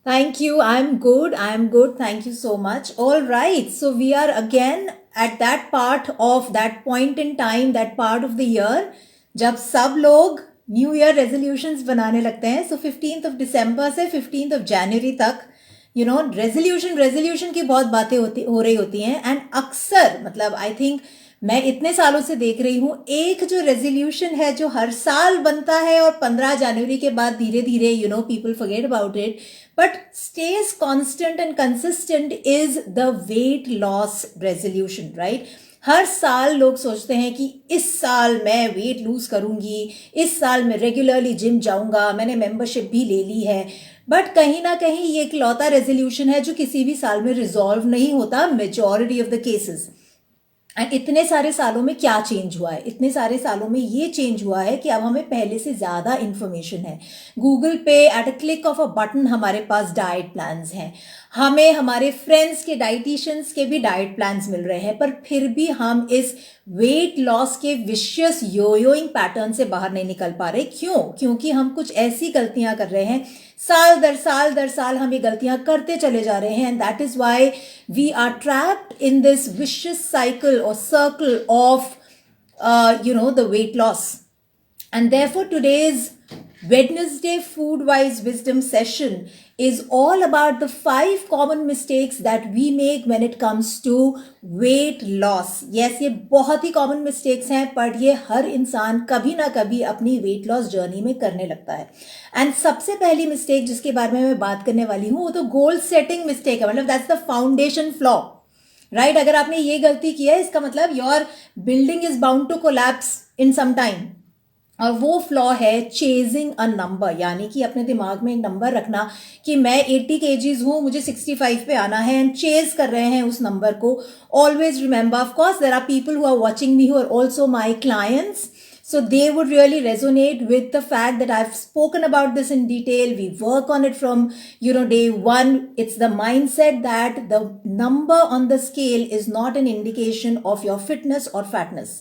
Thank you. I'm good. I'm good. Thank you so much. All right. So we are again at that part of that point in time, that part of the year, जब सब लोग new year resolutions बनाने लगते हैं. सो 15 दिसंबर से 15 जनवरी तक resolution resolution की बहुत बातें हो रही होती हैं. एंड अक्सर मतलब आई थिंक मैं इतने सालों से देख रही हूँ, एक जो रेजोल्यूशन है जो हर साल बनता है और 15 जनवरी के बाद धीरे धीरे people forget about it, but stays constant and consistent is the weight loss resolution, right? हर साल लोग सोचते हैं कि इस साल मैं वेट लूज करूंगी, इस साल मैं रेगुलरली जिम जाऊंगा, मैंने मेंबरशिप भी ले ली है. बट कहीं ना कहीं ये एक लौता रेजोल्यूशन है जो किसी भी साल में रिजॉल्व नहीं होता majority of the cases. And इतने सारे सालों में क्या चेंज हुआ है? इतने सारे सालों में ये चेंज हुआ है कि अब हमें पहले से ज़्यादा इन्फॉर्मेशन है. गूगल पे at a click of a button हमारे पास डाइट प्लान्स हैं. हमें हमारे फ्रेंड्स के डाइटिशियंस के भी डाइट प्लान्स मिल रहे हैं, पर फिर भी हम इस वेट लॉस के विशियस योयोइंग पैटर्न से बाहर नहीं निकल पा रहे. क्यों? क्योंकि हम कुछ ऐसी गलतियां कर रहे हैं, साल दर साल हम ये गलतियां करते चले जा रहे हैं. And that is why we are trapped in this vicious cycle और circle of the weight loss. And therefore today's Wednesday Food Wise Wisdom session is all about the 5 common mistakes that we make when it comes to weight loss. Yes, ये बहुत ही common mistakes हैं, पर ये हर इंसान कभी ना कभी अपनी weight loss journey में करने लगता है. एंड सबसे पहली मिस्टेक जिसके बारे में मैं बात करने वाली हूँ वो तो गोल सेटिंग मिस्टेक है. मतलब that's the foundation flaw, right? अगर आपने ये गलती की है, इसका मतलब your building is bound to collapse in some time. और वो फ्लॉ है चेजिंग अ नंबर, यानी कि अपने दिमाग में एक नंबर रखना कि मैं 80 kgs हूँ, मुझे 65 पे आना है, एंड चेज कर रहे हैं उस नंबर को. Always remember, of course there are people who are watching me who are also my clients. So they would really resonate with the fact that I've spoken about this in detail. We work on it from, day one. It's the mindset that the number on the scale is not an indication of your fitness or fatness.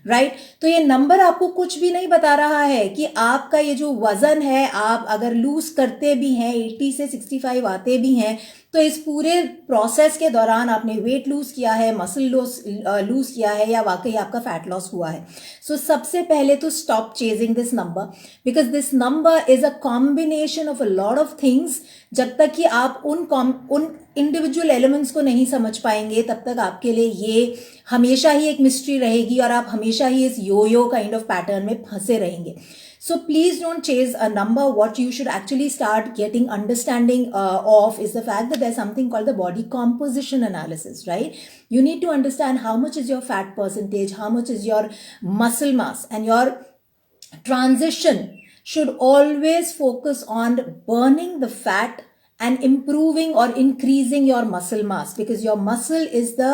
Right? तो ये number आपको कुछ भी नहीं बता रहा है कि आपका ये जो वजन है, आप अगर लूज करते भी हैं, 80 से 65 आते भी हैं, तो इस पूरे प्रोसेस के दौरान आपने वेट लूज किया है, मसल लूज किया है, या वाकई आपका फैट लॉस हुआ है. सो सबसे पहले तो stop chasing this number, because this number is a combination of a lot of things. जब तक कि आप उन इंडिविजुअल एलिमेंट्स को नहीं समझ पाएंगे, तब तक आपके लिए ये हमेशा ही एक मिस्ट्री रहेगी और आप हमेशा ही इस यो काइंड ऑफ पैटर्न में फंसे रहेंगे. So please don't chase a number. What you should actually start getting understanding of is the fact that there's something called the body composition analysis, right? You need to understand how much is your fat percentage, how much is your muscle mass, and your transition should always focus on burning the fat and improving or increasing your muscle mass, because your muscle is the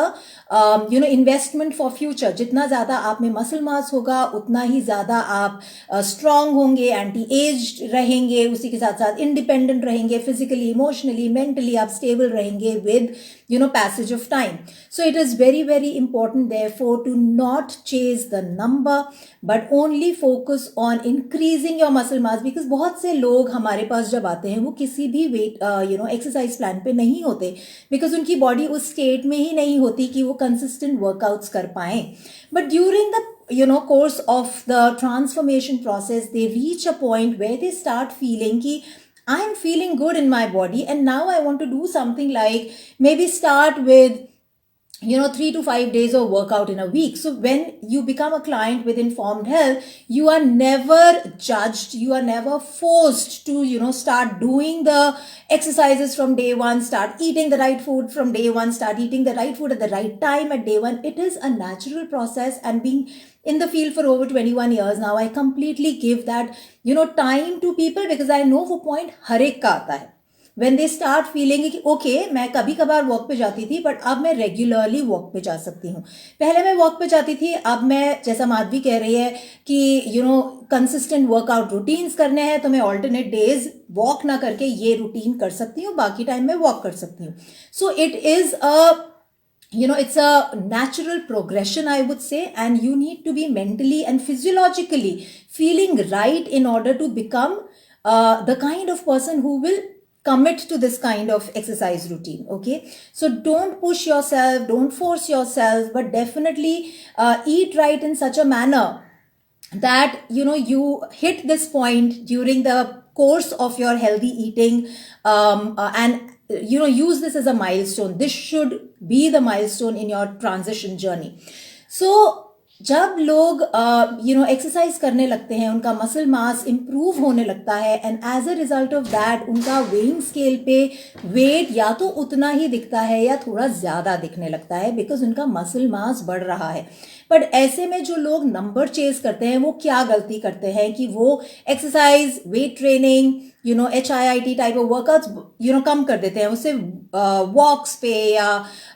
investment for future. जितना ज़्यादा आप में muscle mass होगा, उतना ही ज़्यादा आप strong होंगे, anti aged रहेंगे, उसी के साथ साथ independent रहेंगे, physically, emotionally, mentally आप stable रहेंगे with passage of time. So it is very, very important therefore to not chase the number, but only focus on increasing your muscle mass. because बहुत से लोग हमारे पास जब आते हैं वो किसी भी वेट एक्सरसाइज प्लान पे नहीं होते, बिकॉज उनकी बॉडी उस स्टेट में ही नहीं होती कि वो कंसिस्टेंट वर्कआउट्स कर पाएं. But during the course of the transformation process, they reach a point where they start feeling ki I'm feeling good in my body, and now I want to do something like maybe start with 3 to 5 days of workout in a week. So when you become a client with Informed Health, you are never judged, you are never forced to start doing the exercises from day one, start eating the right food from day one, start eating the right food at the right time at day one. It is a natural process, and being in the field for over 21 years now, I completely give that time to people, because I know वो point हर एक का आता है. when they start feeling कि okay मैं कभी कभार walk पे जाती थी, बट अब मैं रेगुलरली वॉक पे जा सकती हूँ. पहले मैं वॉक पे जाती थी, अब मैं, जैसा माधवी कह रही है कि कंसिस्टेंट वर्कआउट रूटीन्स करने हैं, तो मैं ऑल्टरनेट डेज वॉक ना करके ये रूटीन कर सकती हूँ, बाकी टाइम में वॉक कर सकती हूँ. So it is it's a natural progression, I would say, and you need to be mentally and physiologically feeling right in order to become the kind of person who will commit to this kind of exercise routine. Okay, so don't push yourself, don't force yourself, but definitely eat right in such a manner that you hit this point during the course of your healthy eating, and use this as a milestone. This should be the milestone in your transition journey. So जब लोग exercise करने लगते हैं, उनका muscle mass improve होने लगता है, and as a result of that उनका वेइंग स्केल पे वेट या तो उतना ही दिखता है या थोड़ा ज़्यादा दिखने लगता है, बिकॉज उनका मसल मास बढ़ रहा है. बट ऐसे में जो लोग नंबर चेज करते हैं वो क्या गलती करते हैं कि वो exercise, weight training, HIIT type of workouts कम कर देते हैं, उससे वॉक्स पे या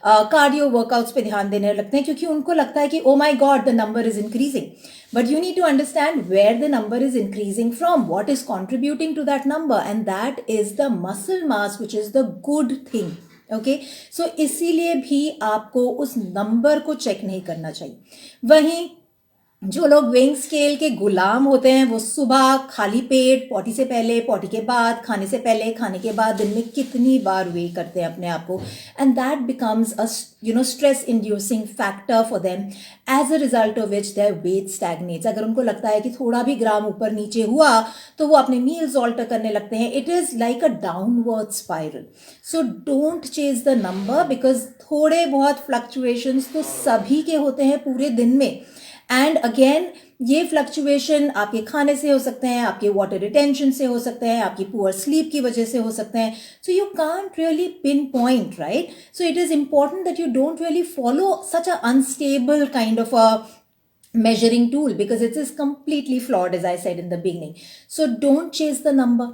कार्डियो वर्कआउट्स पे ध्यान देने लगते हैं, क्योंकि उनको लगता है कि oh my god the number is increasing. But you need to understand where the number is increasing from, what is contributing to that number, and that is the muscle mass, which is the good thing. Okay, so इसीलिए भी आपको उस number को check नहीं करना चाहिए. वहीं जो लोग वेइंग स्केल के गुलाम होते हैं, वो सुबह खाली पेट, पॉटी से पहले, पॉटी के बाद, खाने से पहले, खाने के बाद दिन में कितनी बार वे करते हैं अपने आप को, and that becomes a stress inducing factor for them, as a result of which their weight stagnates. अगर उनको लगता है कि थोड़ा भी ग्राम ऊपर नीचे हुआ तो वो अपने मील्स ऑल्टर करने लगते हैं. It is like a downward spiral. So don't chase the number, because थोड़े बहुत फ्लक्चुएशंस तो सभी के होते हैं पूरे दिन में. एंड अगेन ये फ्लक्चुएशन आपके खाने से हो सकते हैं, आपके वाटर रिटेंशन से हो सकते हैं, आपकी पुअर स्लीप की वजह से हो सकते हैं. So you can't really pin point, right? So it is important that you don't really follow such a unstable kind of a measuring tool, because it is completely flawed, as I said in the beginning. So don't chase the number.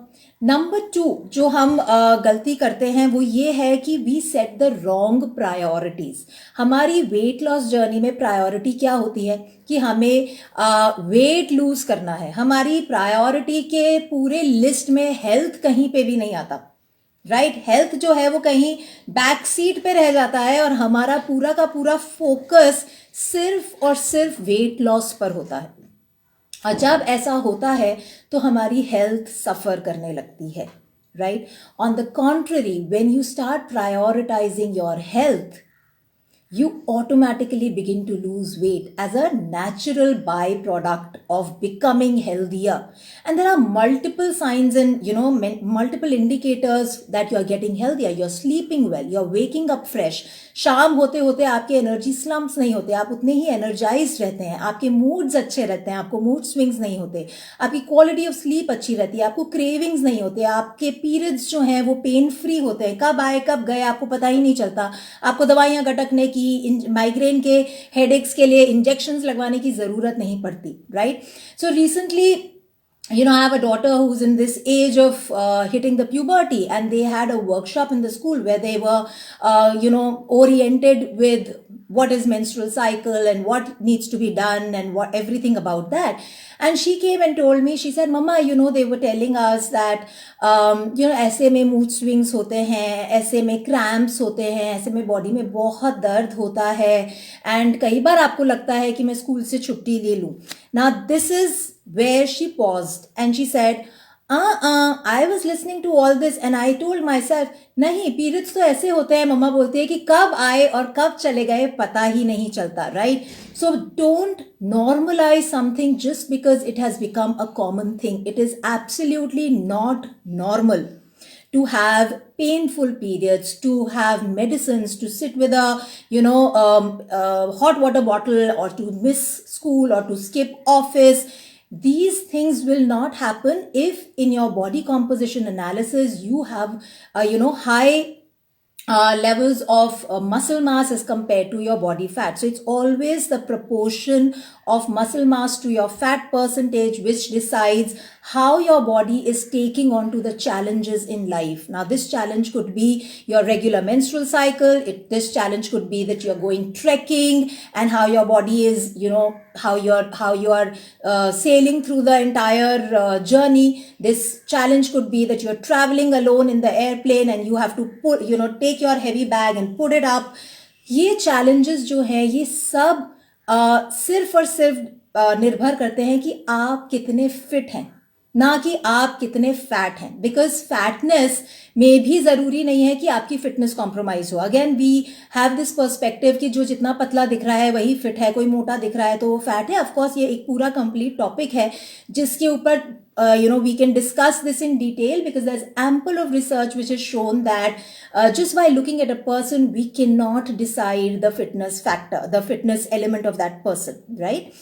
Number 2 जो हम गलती करते हैं वो ये है कि we set the wrong priorities. हमारी वेट लॉस जर्नी में प्रायोरिटी क्या होती है कि हमें वेट लूज करना है. हमारी प्रायोरिटी के पूरे लिस्ट में हेल्थ कहीं पे भी नहीं आता, राइट? हेल्थ जो है वो कहीं बैक सीट पे रह जाता है, और हमारा पूरा का पूरा फोकस सिर्फ और सिर्फ वेट लॉस पर होता है. और जब ऐसा होता है तो हमारी हेल्थ सफ़र करने लगती है, right? On the contrary, when you start prioritising your health, you automatically begin to lose weight as a natural byproduct of becoming healthier. And there are multiple signs and multiple indicators that you are getting healthier. You're sleeping well, you're waking up fresh. शाम होते होते आपके energy स्लम्प्स नहीं होते, आप उतने ही energised रहते हैं, आपके मूड्स अच्छे रहते हैं, आपको मूड स्विंग्स नहीं होते, आपकी क्वालिटी ऑफ स्लीप अच्छी रहती है, आपको क्रेविंग्स नहीं होते, आपके पीरियड्स जो हैं वो पेन फ्री होते हैं, कब आए कब गए आपको पता ही नहीं चलता, आपको दवाइयाँ गटकने की, माइग्रेन के हेडेक्स के लिए इंजेक्शंस लगवाने की ज़रूरत नहीं पड़ती, right? So recently I have a daughter who's in this age of hitting the puberty, and they had a workshop in the school where they were, oriented with what is menstrual cycle and what needs to be done and what everything about that. And she came and told me, she said, Mama, they were telling us that, ऐसे में mood swings होते हैं, ऐसे में cramps होते हैं, ऐसे में body में बहुत दर्द होता है, and कई बार आपको लगता है कि मैं स्कूल से छुट्टी ले लूँ. Now this is where she paused and she said, I was listening to all this and I told myself, नहीं, periods तो ऐसे होते हैं, मम्मा बोलती है कि कब आए और कब चले गए पता ही नहीं चलता, right? So don't normalize something just because it has become a common thing. It is absolutely not normal to have painful periods, to have medicines, to sit with a hot water bottle, or to miss school, or to skip office. These things will not happen if in your body composition analysis you have high levels of muscle mass as compared to your body fat. So it's always the proportion of muscle mass to your fat percentage which decides how your body is taking on to the challenges in life. Now this challenge could be your regular menstrual cycle. This challenge could be that you're going trekking and how your body is, how you are sailing through the entire journey. This challenge could be that you're traveling alone in the airplane and you have to take your heavy bag and put it up. ये challenges जो है ये सब सिर्फ और सिर्फ निर्भर करते हैं कि आप कितने फिट हैं, ना कि आप कितने फैट हैं, बिकॉज फैटनेस में भी जरूरी नहीं है कि आपकी फिटनेस कॉम्प्रोमाइज हो. Again we have this perspective कि जो जितना पतला दिख रहा है वही फिट है, कोई मोटा दिख रहा है तो वो फैट है. ऑफकोर्स ये एक पूरा कंप्लीट टॉपिक है जिसके ऊपर we can discuss this in detail, because there's ample of research which has shown that just by looking at a person we cannot decide the fitness factor, the fitness element of that person, right?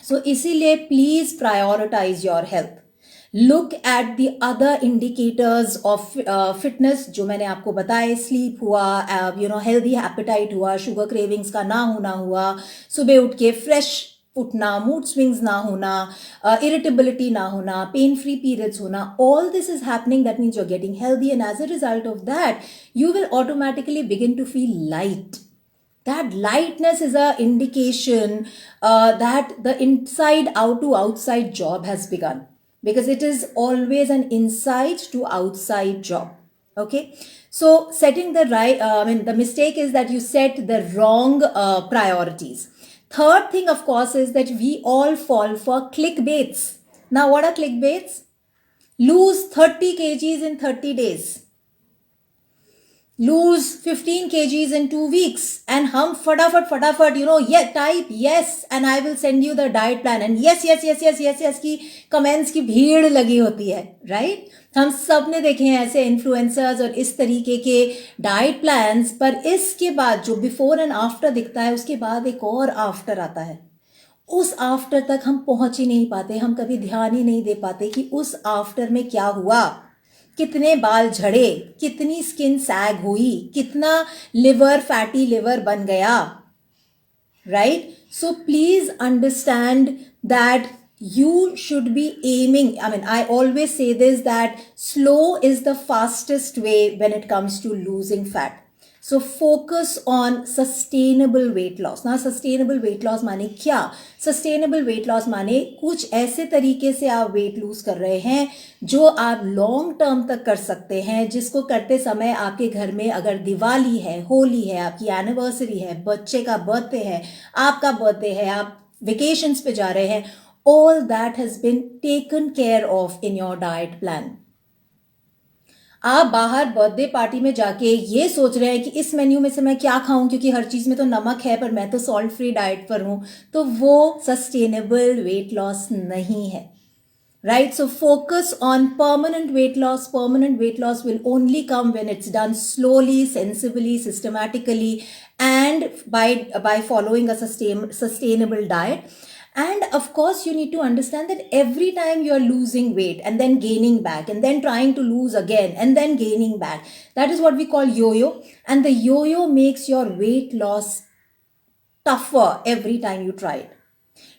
So इसीलिए please prioritize your health. Look at the other indicators of fitness जो मैंने आपको बताए. Sleep हुआ, healthy apatite हुआ, sugar cravings का ना होना हुआ, सुबह उठ के फ्रेश उठना, मूड स्विंग्स ना होना, इरिटेबिलिटी ना होना, पेन फ्री पीरियड्स होना. All this is happening, that means you are getting healthy, and as a result of that you will automatically begin to feel light. That lightness is an indication that the inside out to outside job has begun, because it is always an inside to outside job. Okay, so setting the right, the mistake is that you set the wrong priorities. Third thing, of course, is that we all fall for clickbaits. Now, what are clickbaits? Lose 30 kgs in 30 days. Lose 15 kgs in 2 weeks, and hum फटाफट type yes and I will send you the diet plan, and yes की comments की भीड़ लगी होती है, right? हम सब ने देखे हैं ऐसे इन्फ्लुएंसर्स और इस तरीके के डाइट प्लान्स. पर इसके बाद जो बिफोर एंड आफ्टर दिखता है, उसके बाद एक और आफ्टर आता है. उस आफ्टर तक हम पहुंच ही नहीं पाते, हम कभी ध्यान ही नहीं दे पाते कि उस आफ्टर में क्या हुआ. कितने बाल झड़े, कितनी स्किन सैग हुई, कितना लिवर, फैटी लिवर बन गया, right? So please understand that you should be aiming, I always say this, that slow is the fastest way when it comes to losing fat. So focus on sustainable weight loss. Now sustainable weight loss माने क्या? Sustainable weight loss माने कुछ ऐसे तरीके से आप weight lose कर रहे हैं जो आप long term तक कर सकते हैं, जिसको करते समय आपके घर में अगर दिवाली है, होली है, आपकी एनिवर्सरी है, बच्चे का बर्थडे है, आपका बर्थडे है, आप vacations पे जा रहे हैं, all that has been taken care of in your diet plan. आप बाहर बर्थडे पार्टी में जाके ये सोच रहे हैं कि इस मेन्यू में से मैं क्या खाऊं, क्योंकि हर चीज में तो नमक है, पर मैं तो सॉल्ट फ्री डाइट पर हूं, तो वो सस्टेनेबल वेट लॉस नहीं है, right? So focus on permanent weight loss. Permanent weight loss will only come when it's done slowly, sensibly, systematically, and by following a sustainable diet. And of course, you need to understand that every time you are losing weight and then gaining back and then trying to lose again and then gaining back, that is what we call yo-yo. And the yo-yo makes your weight loss tougher every time you try it.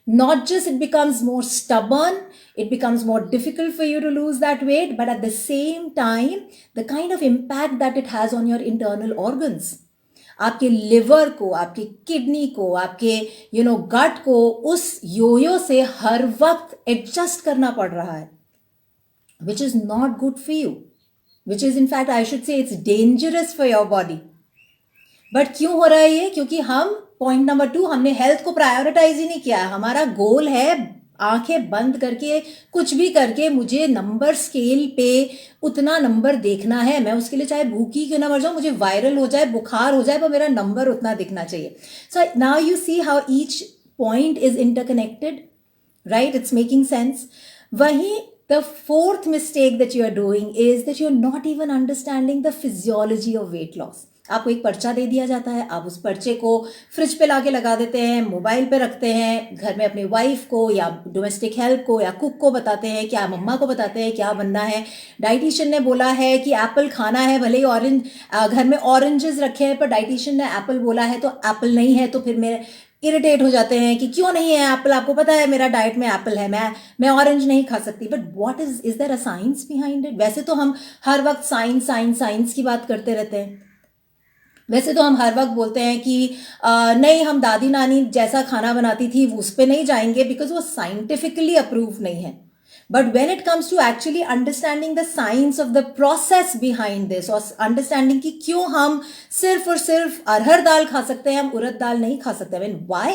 Not just it becomes more stubborn, it becomes more difficult for you to lose that weight, but at the same time, the kind of impact that it has on your internal organs, आपके liver को, आपकी kidney को, आपके गट को, उस योयो से हर वक्त adjust करना पड़ रहा है, which is not good for you, which is in fact I should say it's dangerous for your body. But क्यों हो रहा है ये? क्योंकि हम पॉइंट नंबर 2, हमने हेल्थ को प्रायोरिटाइज ही नहीं किया. हमारा गोल है आंखें बंद करके कुछ भी करके मुझे नंबर स्केल पे उतना नंबर देखना है. मैं उसके लिए चाहे भूखी क्यों ना मर जाऊं, मुझे वायरल हो जाए, बुखार हो जाए, पर मेरा नंबर उतना दिखना चाहिए. So now you see how each point is interconnected, right? It's making sense. वहीं the fourth mistake that you are doing is that you're not even understanding the physiology of weight loss. आपको एक पर्चा दे दिया जाता है, आप उस पर्चे को फ्रिज पे लाके लगा देते हैं, मोबाइल पे रखते हैं, घर में अपनी वाइफ को या डोमेस्टिक हेल्प को या कुक को बताते हैं, क्या मम्मा को बताते हैं क्या बनना है. डाइटिशियन ने बोला है कि एप्पल खाना है, भले ही ऑरेंज घर में ऑरेंजेस रखे हैं, पर डाइटिशियन ने एप्पल बोला है तो एप्पल नहीं है, तो फिर मेरे इरिटेट हो जाते हैं कि क्यों नहीं है एप्पल, आपको पता है मेरा डाइट में एप्पल है, मैं ऑरेंज नहीं खा सकती. But what is there a science behind it? वैसे तो हम हर वक्त साइंस की बात करते रहते हैं. वैसे तो हम हर वक्त बोलते हैं कि नहीं, हम दादी नानी जैसा खाना बनाती थी उस पर नहीं जाएंगे, बिकॉज वो साइंटिफिकली अप्रूव नहीं है. But when it comes to actually understanding the science of the process behind this, और understanding कि क्यों हम सिर्फ और सिर्फ अरहर दाल खा सकते हैं, हम उड़द दाल नहीं खा सकते, I mean, why?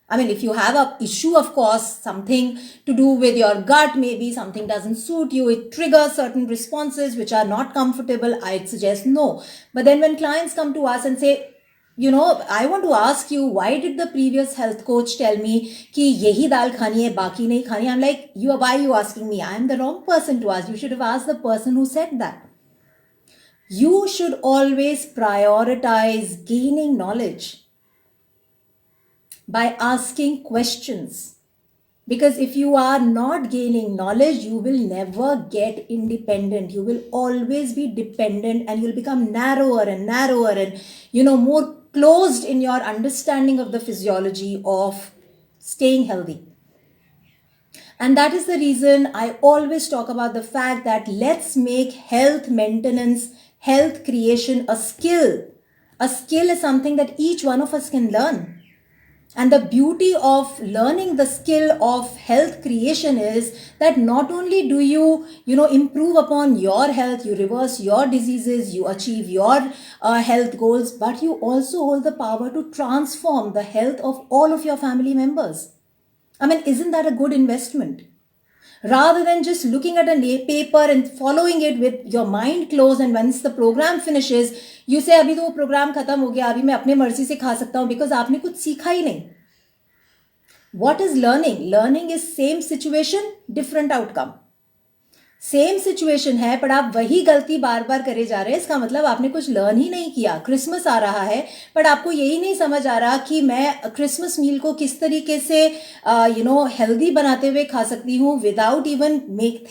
I mean, if you have a issue, of course, something to do with your gut, maybe something doesn't suit you, it triggers certain responses which are not comfortable, I'd suggest no. But then when clients come to us and say, I want to ask you, why did the previous health coach tell me कि यही दाल खानी है, बाकी नहीं खानी? I'm like, why are you asking me? I'm the wrong person to ask. You should have asked the person who said that. You should always prioritize gaining knowledge by asking questions. Because if you are not gaining knowledge, you will never get independent. You will always be dependent, and you'll become narrower and narrower and, more closed in your understanding of the physiology of staying healthy. And that is the reason I always talk about the fact that let's make health maintenance, health creation a skill. A skill is something that each one of us can learn. And the beauty of learning the skill of health creation is that not only do you, improve upon your health, you reverse your diseases, you achieve your health goals, but you also hold the power to transform the health of all of your family members. I mean, isn't that a good investment? Rather than just looking at a paper and following it with your mind closed, and once the program finishes, you say, अभी तो वो programme खत्म हो गया, अभी मैं अपने मर्जी से खा सकता हूँ, because आपने कुछ सीखा ही नहीं. What is learning? Learning is same situation, different outcome. Same situation है, पर आप वही गलती बार बार करे जा रहे हैं, इसका मतलब आपने कुछ लर्न ही नहीं किया. क्रिसमस आ रहा है, पर आपको यही नहीं समझ आ रहा कि मैं क्रिसमस मील को किस तरीके से हेल्दी बनाते हुए खा सकती हूँ विदाउट इवन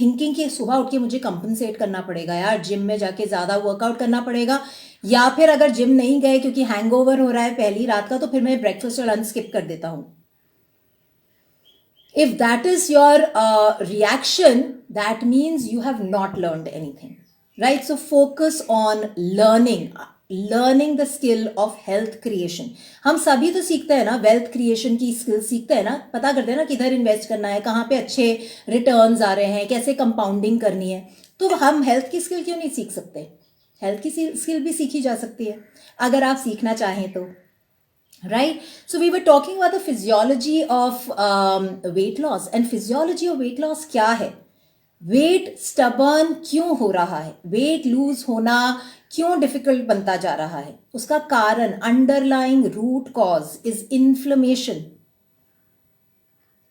थिंकिंग कि सुबह उठ के मुझे कंपनसेट करना पड़ेगा यार, जिम में जाके ज़्यादा वर्कआउट करना पड़ेगा, या फिर अगर जिम नहीं गए क्योंकि हैंगओवर हो रहा है पहली रात का, तो फिर मैं ब्रेकफास्ट और लंच स्किप कर देता हूँ. If that is your reaction, that means you have not learned anything, right? So focus on learning the skill of health creation. हम सभी तो सीखते हैं ना, वेल्थ क्रिएशन की स्किल सीखते हैं ना, पता करते हैं ना किधर इन्वेस्ट करना है, कहाँ पे अच्छे रिटर्न्स आ रहे हैं, कैसे कंपाउंडिंग करनी है. तो हम हेल्थ की स्किल क्यों नहीं सीख सकते? हेल्थ की स्किल भी सीखी जा सकती है अगर आप सीखना चाहें तो. Right? So we were talking about the physiology of weight loss. And physiology of weight loss क्या है? Weight stubborn क्यों हो रहा है? Weight lose होना क्यों difficult बनता जा रहा है? उसका कारण, underlying root cause is inflammation.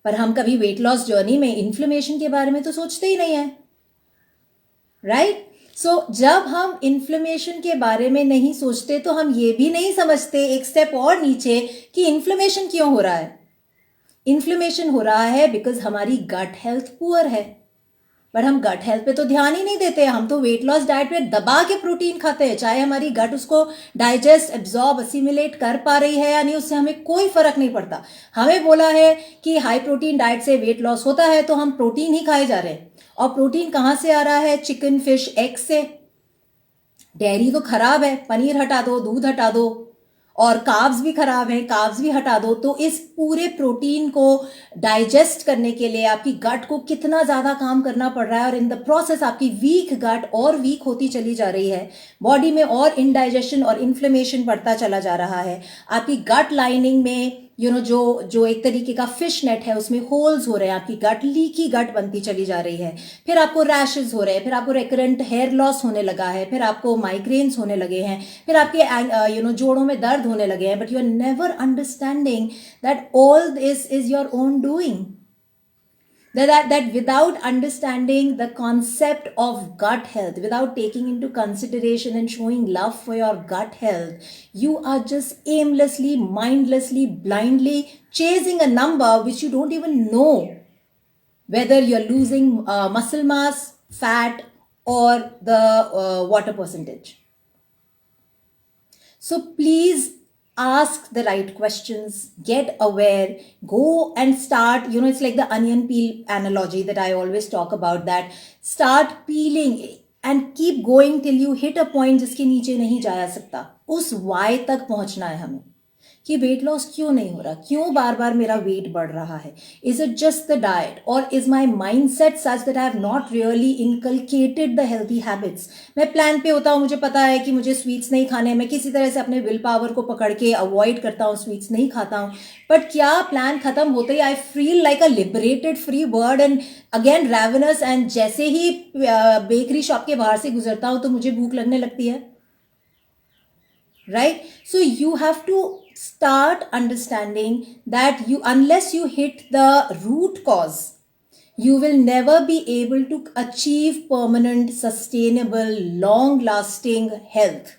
पर हम कभी weight loss journey में inflammation के बारे में तो सोचते ही नहीं है. Right? सो जब हम इन्फ्लेमेशन के बारे में नहीं सोचते तो हम ये भी नहीं समझते एक स्टेप और नीचे कि इन्फ्लेमेशन क्यों हो रहा है. इन्फ्लेमेशन हो रहा है बिकॉज हमारी गट हेल्थ पुअर है. पर हम गट हेल्थ पे तो ध्यान ही नहीं देते. हम तो वेट लॉस डाइट पे दबा के प्रोटीन खाते हैं, चाहे हमारी गट उसको डाइजेस्ट, एब्जॉर्ब, असिमिलेट कर पा रही है या नहीं, उससे हमें कोई फर्क नहीं पड़ता. हमें बोला है कि हाई प्रोटीन डाइट से वेट लॉस होता है, तो हम प्रोटीन ही खाए जा रहे हैं. और प्रोटीन कहाँ से आ रहा है? चिकन, फिश, एग से. डेयरी तो खराब है, पनीर हटा दो, दूध हटा दो, और कार्ब्स भी खराब है, कार्ब्स भी हटा दो. तो इस पूरे प्रोटीन को डाइजेस्ट करने के लिए आपकी गट को कितना ज़्यादा काम करना पड़ रहा है, और इन द प्रोसेस आपकी वीक गट और वीक होती चली जा रही है. बॉडी में और इनडाइजेशन और इन्फ्लेमेशन बढ़ता चला जा रहा है. आपकी गट लाइनिंग में जो एक तरीके का फिश नेट है उसमें होल्स हो रहे हैं. आपकी गट, लीकी गट बनती चली जा रही है. फिर आपको रैशेज हो रहे हैं, फिर आपको रिकरेंट हेयर लॉस होने लगा है, फिर आपको माइग्रेन्स होने लगे हैं, फिर आपके जोड़ों में दर्द होने लगे हैं. But you are never understanding that all this is your own doing. That without understanding the concept of gut health, without taking into consideration and showing love for your gut health, you are just aimlessly, mindlessly, blindly chasing a number which you don't even know whether you're losing muscle mass, fat, or the water percentage. So please ask the right questions, get aware, go and start, it's like the onion peel analogy that I always talk about, that start peeling and keep going till you hit a point जिसके नीचे नहीं जाया सकता. उस why तक पहुंचना है हमें. कि वेट लॉस क्यों नहीं हो रहा, क्यों बार बार मेरा वेट बढ़ रहा है. Is it just the diet और is my mind set such that I have not really inculcated the healthy habits. मैं प्लान पे होता हूँ, मुझे पता है कि मुझे स्वीट्स नहीं खाने, मैं किसी तरह से अपने विल पावर को पकड़ के अवॉइड करता हूँ, स्वीट्स नहीं खाता हूँ, बट क्या प्लान खत्म होते ही I feel like a liberated free bird and again ravenous, and जैसे ही बेकरी शॉप के बाहर से गुजरता हूँ तो मुझे भूख लगने लगती है. Right? So you have to start understanding that unless you hit the root cause, you will never be able to achieve permanent, sustainable, long lasting health.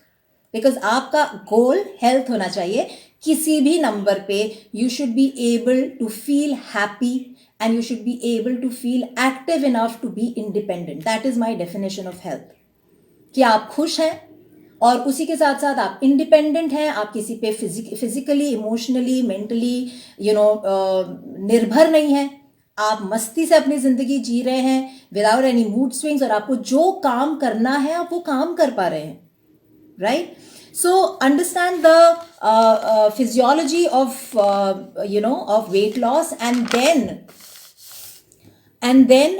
Because आपका goal health होना चाहिए. किसी भी नंबर पे you should be able to feel happy and you should be able to feel active enough to be independent. That is my definition of health. कि आप खुश हैं और उसी के साथ साथ आप इंडिपेंडेंट हैं, आप किसी पे फिजिकली, इमोशनली, मेंटली निर्भर नहीं हैं, आप मस्ती से अपनी जिंदगी जी रहे हैं विदाउट एनी मूड स्विंग्स, और आपको जो काम करना है आप वो काम कर पा रहे हैं. Right? So understand the physiology of of weight loss and then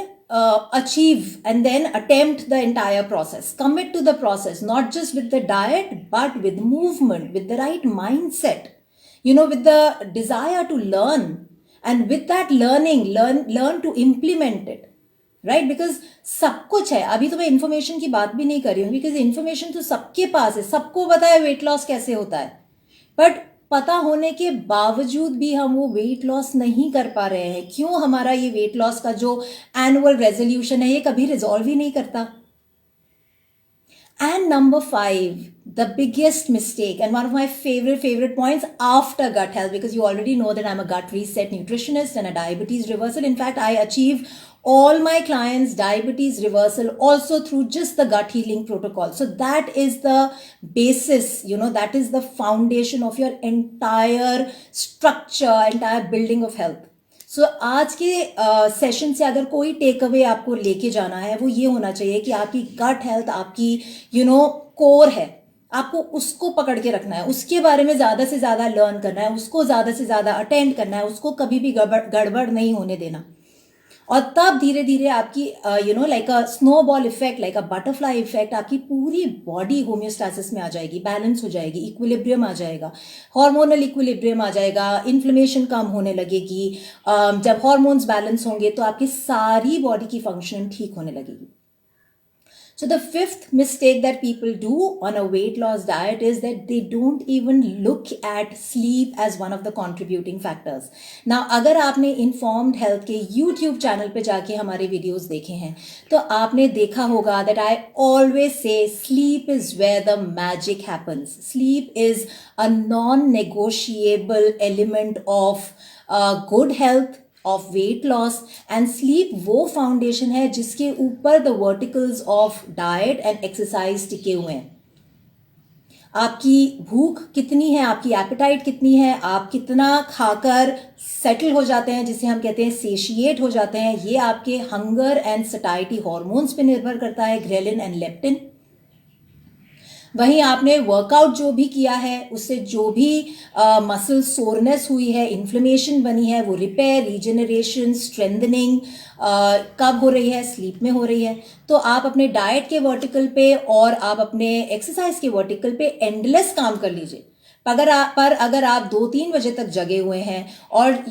achieve and then attempt the entire process. Commit to the process, not just with the diet, but with movement, with the right mindset, with the desire to learn, and with that learning, learn to implement it. Right? Because सब कुछ है. अभी तो मैं information की बात भी नहीं कर रही हूँ, बिकॉज इन्फॉर्मेशन तो सबके पास है, सबको पता है वेट लॉस कैसे होता है, बट पता होने के बावजूद भी हम वो वेट लॉस नहीं कर पा रहे हैं. क्यों? हमारा ये वेट लॉस का जो एनुअल रेजोल्यूशन है ये कभी रिजॉल्व ही नहीं करता. And number 5, the biggest mistake and one of my favorite points after gut health, because you already know that I'm a gut reset nutritionist and a diabetes reversal. In fact, I achieve all my clients diabetes reversal also through just the gut healing protocol. So that is the basis, that is the foundation of your entire structure, entire building of health. सो आज के session से अगर कोई take away आपको लेके जाना है वो ये होना चाहिए कि आपकी गट हेल्थ आपकी कोर है, आपको उसको पकड़ के रखना है, उसके बारे में ज़्यादा से ज़्यादा लर्न करना है, उसको ज़्यादा से ज़्यादा अटेंड करना है, उसको कभी भी गड़बड़ नहीं होने देना. और तब धीरे धीरे आपकी like a snowball effect, like a butterfly effect, आपकी पूरी बॉडी होम्योस्टासिस में आ जाएगी, बैलेंस हो जाएगी, इक्विलिब्रियम आ जाएगा, हार्मोनल इक्विलिब्रियम आ जाएगा, इन्फ्लेमेशन कम होने लगेगी. जब हार्मोन्स बैलेंस होंगे तो आपकी सारी बॉडी की फंक्शन ठीक होने लगेगी. So the fifth mistake that people do on a weight loss diet is that they don't even look at sleep as one of the contributing factors. Now अगर आपने Informed Health के YouTube channel पे जाके हमारे videos देखे हैं तो आपने देखा होगा that I always say sleep is where the magic happens. Sleep is a non-negotiable element of good health, of weight loss, and sleep वो फाउंडेशन है जिसके ऊपर the verticals of diet and exercise टिके हुए हैं. आपकी भूख कितनी है, आपकी एपेटाइट कितनी है, आप कितना खाकर सेटल हो जाते हैं, जिसे हम कहते हैं सेशिएट हो जाते हैं, ये आपके हंगर एंड सटाइटी हॉर्मोन्स पे निर्भर करता है, ग्रेलिन एंड लेप्टिन. वहीं आपने वर्कआउट जो भी किया है उससे जो भी मसल सोरनेस हुई है, इन्फ्लेमेशन बनी है, वो रिपेयर, रीजनरेशन, स्ट्रेंथनिंग कब हो रही है? स्लीप में हो रही है. तो आप अपने डाइट के वर्टिकल पे और आप अपने एक्सरसाइज के वर्टिकल पे एंडलेस काम कर लीजिए. अगर आप 2-3 बजे तक जगे हुए हैं और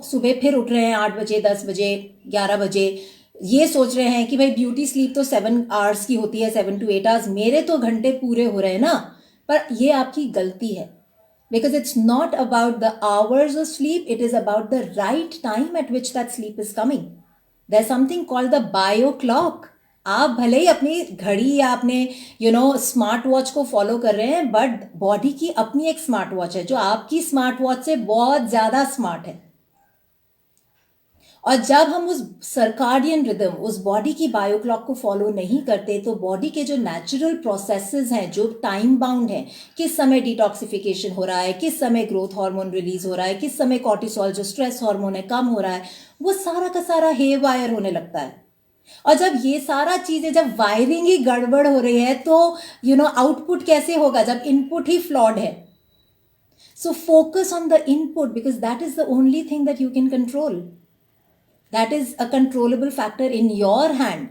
सुबह फिर उठ रहे हैं 8 बजे, 10 बजे, 11 बजे, ये सोच रहे हैं कि भाई ब्यूटी स्लीप तो 7 आवर्स की होती है, 7 to 8 आवर्स, मेरे तो घंटे पूरे हो रहे हैं ना. पर ये आपकी गलती है, because it's not about the hours of sleep, it is about the right time at which that sleep is coming. There is something called the bio clock. आप भले ही अपनी घड़ी या अपने स्मार्ट वॉच को फॉलो कर रहे हैं, बट बॉडी की अपनी एक स्मार्ट वॉच है जो आपकी स्मार्ट वॉच से बहुत ज्यादा स्मार्ट है. और जब हम उस सर्काडियन रिदम, उस बॉडी की बायो क्लॉक को फॉलो नहीं करते तो बॉडी के जो नेचुरल प्रोसेसेस हैं जो टाइम बाउंड हैं, किस समय डिटॉक्सिफिकेशन हो रहा है, किस समय ग्रोथ हार्मोन रिलीज हो रहा है, किस समय कॉर्टिसोल जो स्ट्रेस हार्मोन है कम हो रहा है, वो सारा का सारा हे वायर होने लगता है. और जब ये सारा चीजें, जब वायरिंग ही गड़बड़ हो रही है तो आउटपुट कैसे होगा जब इनपुट ही फ्लॉड है. So focus on the input because that is the only thing that you can control. That is a controllable factor in your hand.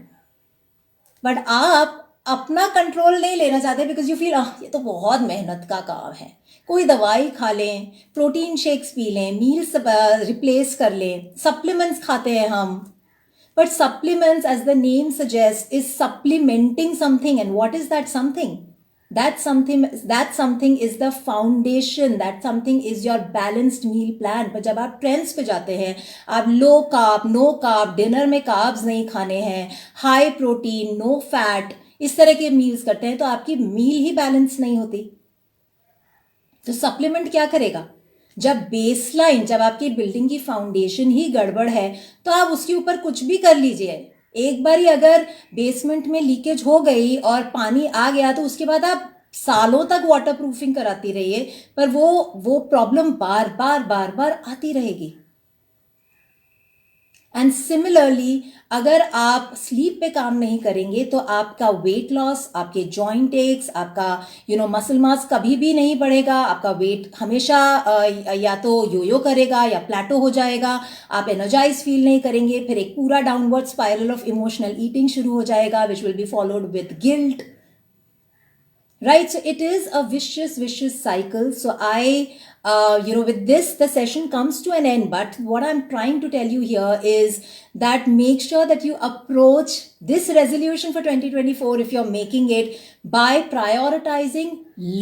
But आप अपना कंट्रोल नहीं लेना चाहते बिकॉज यू फील ये तो बहुत मेहनत का काम है. कोई दवाई खा लें, प्रोटीन शेक्स पी लें, मील्स रिप्लेस कर लें, सप्लीमेंट्स खाते हैं हम. But supplements, as the name suggests, is supplementing something. And what is that something? That something is the foundation. That something is your balanced meal plan. पर जब आप trends पे जाते हैं, आप low carb, no carb, dinner में carbs नहीं खाने हैं, हाई प्रोटीन, नो फैट, इस तरह के मील्स करते हैं, तो आपकी मील ही बैलेंस नहीं होती. तो सप्लीमेंट क्या करेगा? जब बेसलाइन, जब आपकी बिल्डिंग की फाउंडेशन ही गड़बड़ है, तो आप उसके ऊपर कुछ भी कर लीजिए. एक बारी अगर बेसमेंट में लीकेज हो गई और पानी आ गया तो उसके बाद आप सालों तक वाटर प्रूफिंग कराती रहिए, पर वो प्रॉब्लम बार बार आती रहेगी. एंड सिमिलरली अगर आप स्लीप पे काम नहीं करेंगे तो आपका वेट लॉस, आपके जॉइंट एक्स, आपका मसल मास कभी भी नहीं बढ़ेगा. आपका वेट हमेशा या तो योयो करेगा या प्लेटो हो जाएगा. आप एनर्जाइज फील नहीं करेंगे. फिर एक पूरा downward spiral of emotional eating शुरू हो जाएगा which will be followed with guilt. Right, so it is a vicious cycle. So with this, the session comes to an end. But what I'm trying to tell you here is that make sure that you approach this resolution for 2024, if you're making it, by prioritizing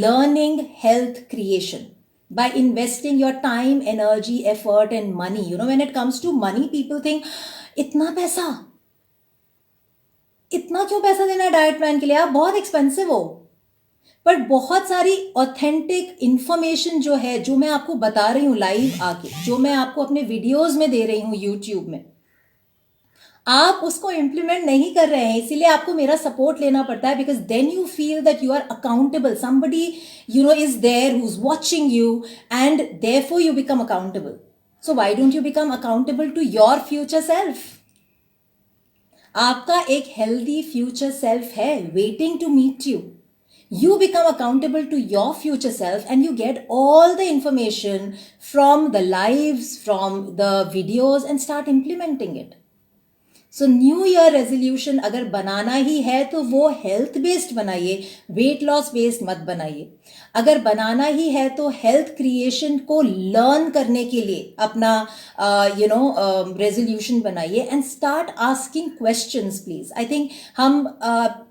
learning health creation, by investing your time, energy, effort, and money. When it comes to money, people think, इतना क्यों पैसा देना है diet plan के लिए? आप बहुत expensive हो. पर बहुत सारी ऑथेंटिक इंफॉर्मेशन जो है, जो मैं आपको बता रही हूँ लाइव आके, जो मैं आपको अपने वीडियोस में दे रही हूँ यूट्यूब में, आप उसको इम्प्लीमेंट नहीं कर रहे हैं. इसीलिए आपको मेरा सपोर्ट लेना पड़ता है because then you feel that you are accountable. Somebody is there who is watching you and therefore you become accountable. So why don't you become accountable to your future self? आपका एक healthy future self है waiting to meet you. You become accountable to your future self and you get all the information from the lives, from the videos and start implementing it. So New Year resolution अगर बनाना ही है तो वो health based बनाइए, weight loss based मत बनाइए. अगर बनाना ही है तो health creation को learn करने के लिए अपना resolution बनाइए and start asking questions please. I think हम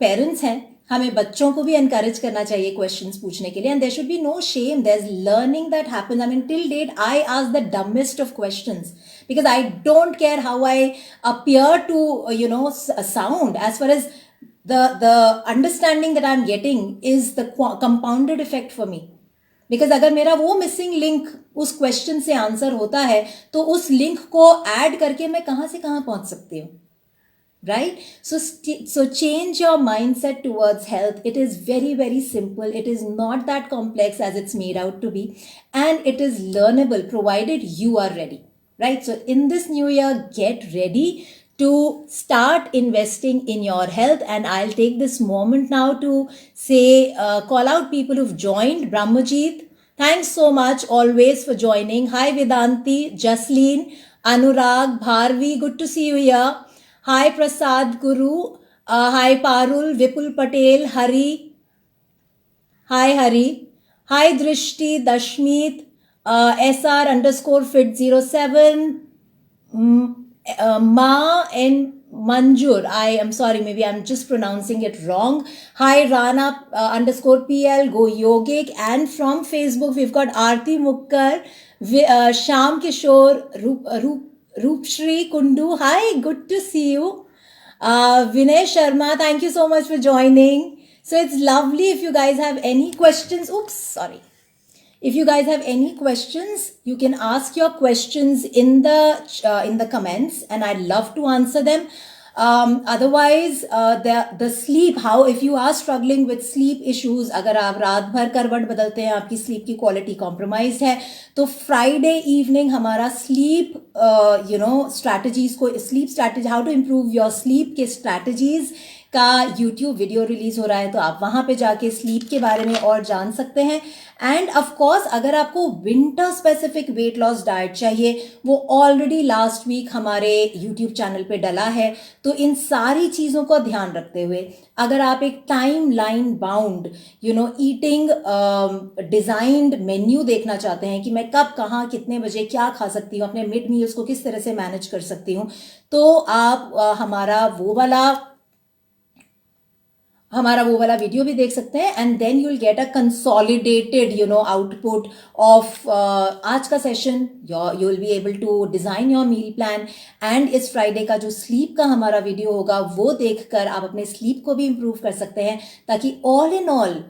parents हैं, हमें बच्चों को भी एनकरेज करना चाहिए क्वेश्चंस पूछने के लिए. And there should be no shame. There is learning that happens. I mean till date I ask the dumbest of questions because I don't care how I appear to sound. As far as the understanding that I'm getting is the compounded effect for me. Because अगर मेरा वो missing link उस question से answer होता है तो उस link को ऐड करके मैं कहाँ से कहाँ पहुंच सकती हूँ. Right? So change your mindset towards health. It is very simple. It is not that complex as it's made out to be. And it is learnable provided you are ready. Right? So in this new year, get ready to start investing in your health. And I'll take this moment now to say, call out people who've joined. Brahmajit, thanks so much always for joining. Hi Vedanti, Jasleen, Anurag, Bharvi, good to see you here. Hi Prasad Guru, hi Parul, Vipul Patel, Hari, hi Hari, hi Drishti, Dashmeet, SR_fit07, Ma and Manjur. I am sorry, maybe I'm just pronouncing it wrong. Hi Rana _PL, Go Yogic, and from Facebook we've got Aarti Mukkar, Sham Kishore, Roopshri Kundu, hi, good to see you. Vinay Sharma, thank you so much for joining. So it's lovely. If you guys have any questions, if you guys have any questions, you can ask your questions in the comments and I'd love to answer them. Otherwise, the sleep, how if you are struggling with sleep issues, अगर आप रात भर करवट बदलते हैं, आपकी sleep की quality compromised है, तो Friday evening हमारा sleep strategies को, sleep strategy, how to improve your sleep के strategies का YouTube वीडियो रिलीज हो रहा है, तो आप वहां पे जाके स्लीप के बारे में और जान सकते हैं. एंड ऑफ कोर्स अगर आपको winter specific weight loss diet चाहिए, वो ऑलरेडी लास्ट वीक हमारे YouTube चैनल पे डला है. तो इन सारी चीज़ों का ध्यान रखते हुए अगर आप एक time line bound eating designed menu देखना चाहते हैं कि मैं कब कहाँ कितने बजे क्या खा सकती हूँ, अपने मिड मील्स को किस तरह से मैनेज कर सकती हूँ, तो आप हमारा वो वाला वीडियो भी देख सकते हैं. And then you will get a consolidated output of आज का session. You will be able to design your meal plan. And इस फ्राइडे का जो स्लीप का हमारा वीडियो होगा वो देखकर आप अपने स्लीप को भी इम्प्रूव कर सकते हैं, ताकि all in all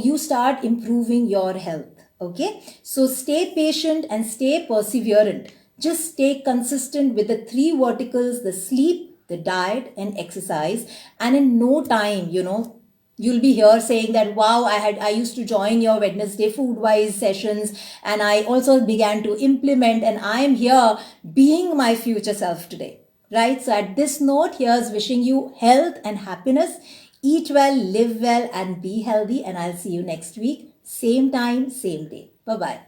you start improving your health. Okay, so stay patient and stay perseverant. Just stay consistent with the three verticals: the sleep, the diet, and exercise. And in no time, you'll be here saying that, wow, I used to join your Wednesday food wise sessions, and I also began to implement, and I am here being my future self today. Right? So at this note, here's wishing you health and happiness. Eat well, live well, and be healthy. And I'll see you next week. Same time, same day. Bye-bye.